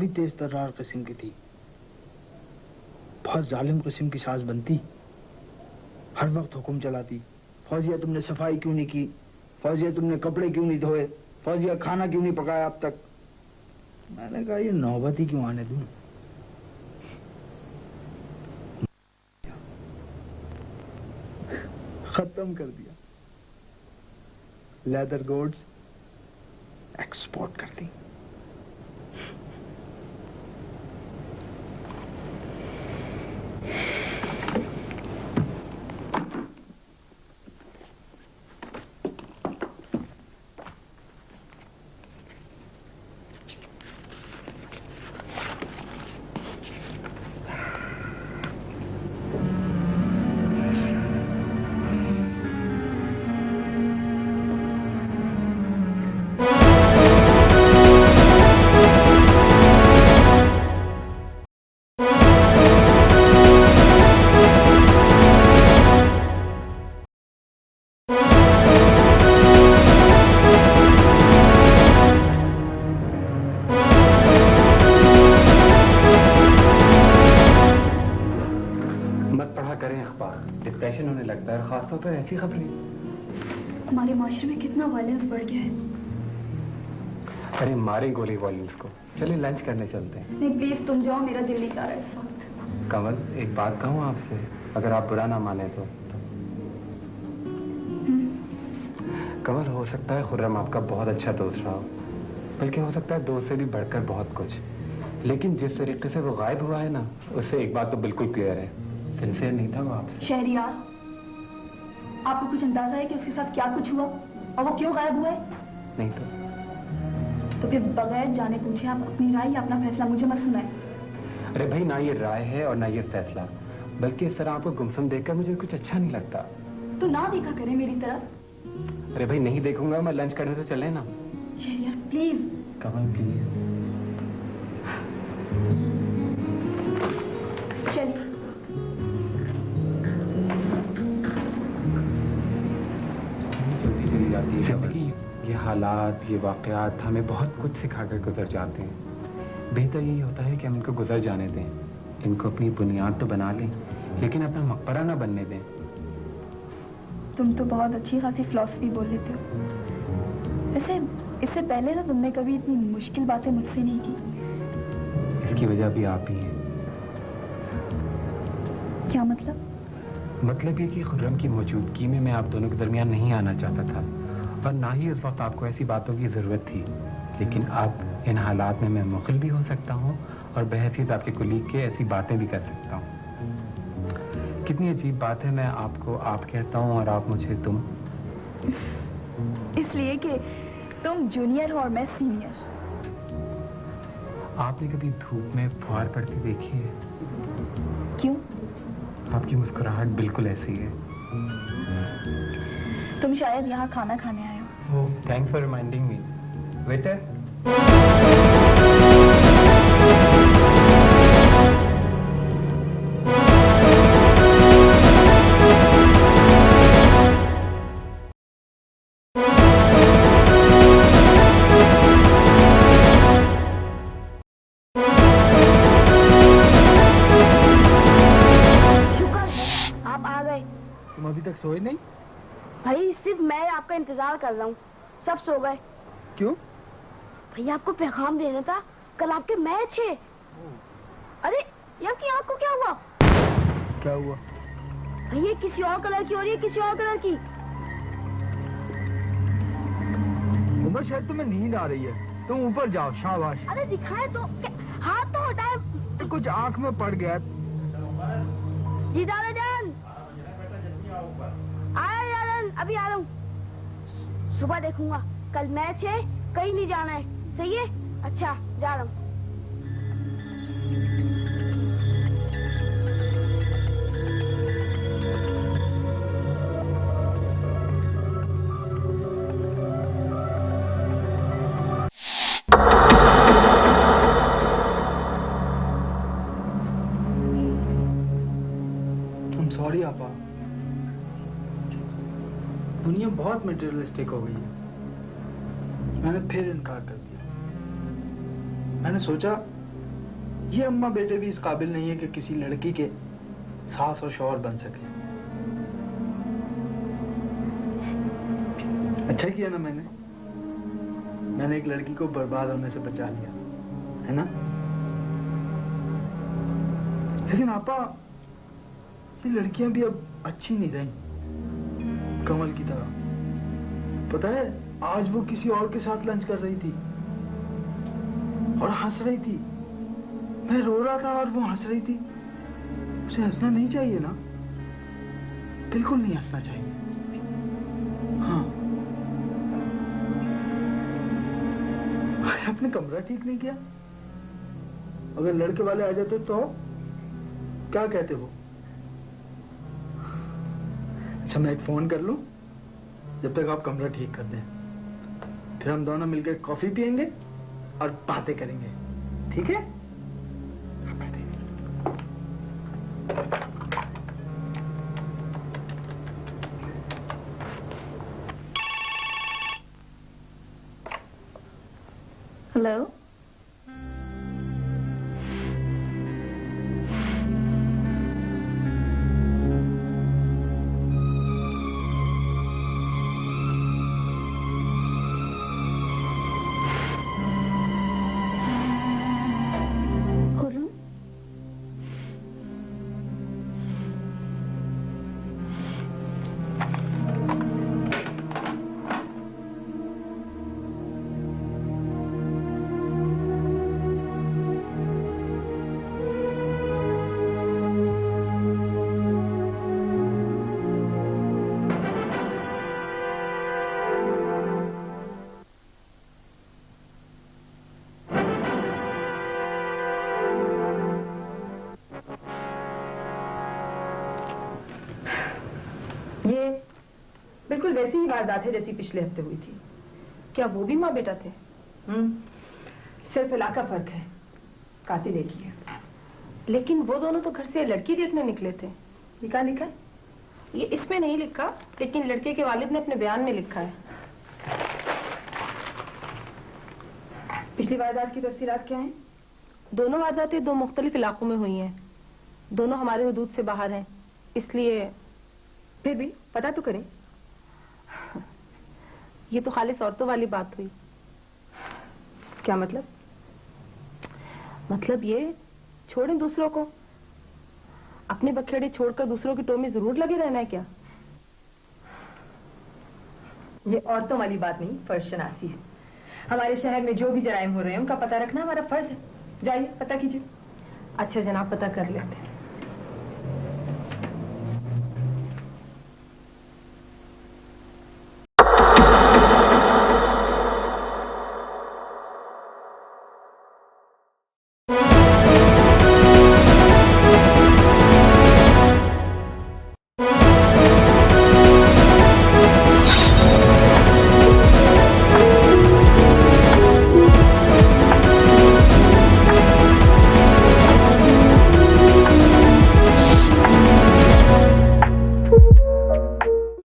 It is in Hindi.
भी तेज तर्रार किस्म की थी, बहुत जालिम किस्म की सास बनती, हर वक्त हुक्म चलाती, फौजिया तुमने सफाई क्यों नहीं की, फौजिया तुमने कपड़े क्यों नहीं धोए, फौजिया खाना क्यों नहीं पकाया अब तक। मैंने कहा ये नौबत ही क्यों आने दूं। खत्म कर दिया। लेदर गोड्स एक्सपोर्ट कर दी। डिप्रेशन होने लगता है, खासतौर पर ऐसी खबरें। हमारे माशरे में कितना वायलेंस बढ़ गया है। अरे मारे गोली वायलेंस को। चलिए लंच करने चलते हैं। नहीं प्लीज तुम जाओ, मेरा दिल नहीं चाह रहा इस वक्त। कमल एक बात कहूँ आपसे, अगर आप बुरा ना माने तो। कमल हो सकता है खुर्रम आपका बहुत अच्छा दोस्त रहा हो, बल्कि हो सकता है दोस्त से भी बढ़कर बहुत कुछ, लेकिन जिस तरीके से वो गायब हुआ है ना, उससे एक बात तो बिल्कुल क्लियर है, सिंसियर नहीं था वो आपसे। शहरियार, आपको कुछ अंदाजा है कि उसके साथ क्या कुछ हुआ और वो क्यों गायब हुआ है? नहीं तो फिर बगैर जाने पूछे आप अपनी राय या अपना फैसला मुझे मत सुनाए। अरे भाई ना ये राय है और ना ये फैसला, बल्कि इस तरह आपको गुमसुम देखकर मुझे कुछ अच्छा नहीं लगता। तो ना देखा करे मेरी तरफ। अरे भाई नहीं देखूंगा मैं, लंच करने से चले ना। शहरियार प्लीज। Kamal please. चलिए। जल्दी चली जाती है जिंदगी। ये हालात, ये वाकयात हमें बहुत कुछ सिखाकर गुजर जाते हैं। बेहतर यही होता है कि हम इनको गुजर जाने दें, इनको अपनी बुनियाद तो बना लें, लेकिन अपना मकबरा ना बनने दें। तुम तो बहुत अच्छी खासी फिलॉसफी बोल लेते हो। वैसे इससे पहले ना तुमने कभी इतनी मुश्किल बातें मुझसे नहीं की। इसकी वजह भी आप ही है। क्या मतलब? मतलब ये कि खुर्रम की मौजूदगी में मैं आप दोनों के दरमियान नहीं आना चाहता था, और ना ही उस वक्त आपको ऐसी बातों की जरूरत थी, लेकिन अब इन हालात में मैं मुखिल भी हो सकता हूँ और बहसीत आपके कुलीग के ऐसी बातें भी कर सकता हूँ। कितनी अजीब बात है, मैं आपको आप कहता हूँ और आप मुझे तुम। इसलिए कि तुम जूनियर हो और मैं सीनियर। आपने कभी धूप में फुहार पड़ती देखी है? क्यों? आपकी मुस्कुराहट बिल्कुल ऐसी है। तुम शायद यहाँ खाना खाने आए हो। Thanks for reminding me. Waiter. तुम अभी तक सोए नहीं? भाई सिर्फ मैं आपका इंतजार कर रहा हूँ, सब सो गए। क्यों? भैया आपको पैगाम देना था, कल आपके मैच है। अरे यार की आँख को क्या हुआ? क्या हुआ? भैया किसी और कलर की हो रही है, किसी और कलर की। उमर शायद तुम्हें नींद आ रही है, तुम ऊपर जाओ। शाबाश। अरे दिखाए तो, हाथ तो हटाए। कुछ आँख में पड़ गया। जी दादा जान, आया यार, अभी आ रहा हूँ। सुबह देखूंगा, कल मैच है, कहीं नहीं जाना है। सही है? अच्छा जा रहा हूँ। सॉरी आपा, दुनिया बहुत मटेरियलिस्टिक हो गई है। मैंने फिर इनकार कर दिया। मैंने सोचा ये अम्मा बेटे भी इस काबिल नहीं है कि किसी लड़की के सास और शौहर बन सके। अच्छा किया ना मैंने एक लड़की को बर्बाद होने से बचा लिया, है ना? लेकिन आपा, ये लड़कियां भी अब अच्छी नहीं रही कमल की तरह। पता है, आज वो किसी और के साथ लंच कर रही थी और हंस रही थी। मैं रो रहा था और वो हंस रही थी। उसे हंसना नहीं चाहिए ना, बिल्कुल नहीं हंसना चाहिए। हाँ, आपने कमरा ठीक नहीं किया। अगर लड़के वाले आ जाते तो क्या कहते हो? अच्छा, मैं एक फोन कर लूं जब तक आप कमरा ठीक कर दें। फिर हम दोनों मिलकर कॉफी पियेंगे और बातें करेंगे, ठीक है? हेलो, ये बिल्कुल वैसी ही वारदात है जैसी पिछले हफ्ते हुई थी। क्या वो भी माँ बेटा थे? सिर्फ इलाका फर्क है, कातिल एक ही है। लेकिन वो दोनों तो घर से लड़की देखने निकले थे। ये क्या लिखा है? ये इसमें नहीं लिखा, लेकिन लड़के के वालिद ने अपने बयान में लिखा है। पिछली वारदात की तफसीलात क्या हैं? दोनों वारदातें दो मुख्तलिफ इलाकों में हुई हैं। दोनों हमारे हुदूद से बाहर हैं, इसलिए फिर भी पता तो करें। ये तो खालिस औरतों वाली बात हुई। क्या मतलब? मतलब ये, छोड़ें दूसरों को, अपने बखेड़े छोड़कर दूसरों की टो में जरूर लगे रहना है क्या? ये औरतों वाली बात नहीं, फर्ज शनासी है। हमारे शहर में जो भी जराइम हो रहे हैं उनका पता रखना हमारा फर्ज है। जाइए पता कीजिए। अच्छा जनाब, पता कर लेते हैं।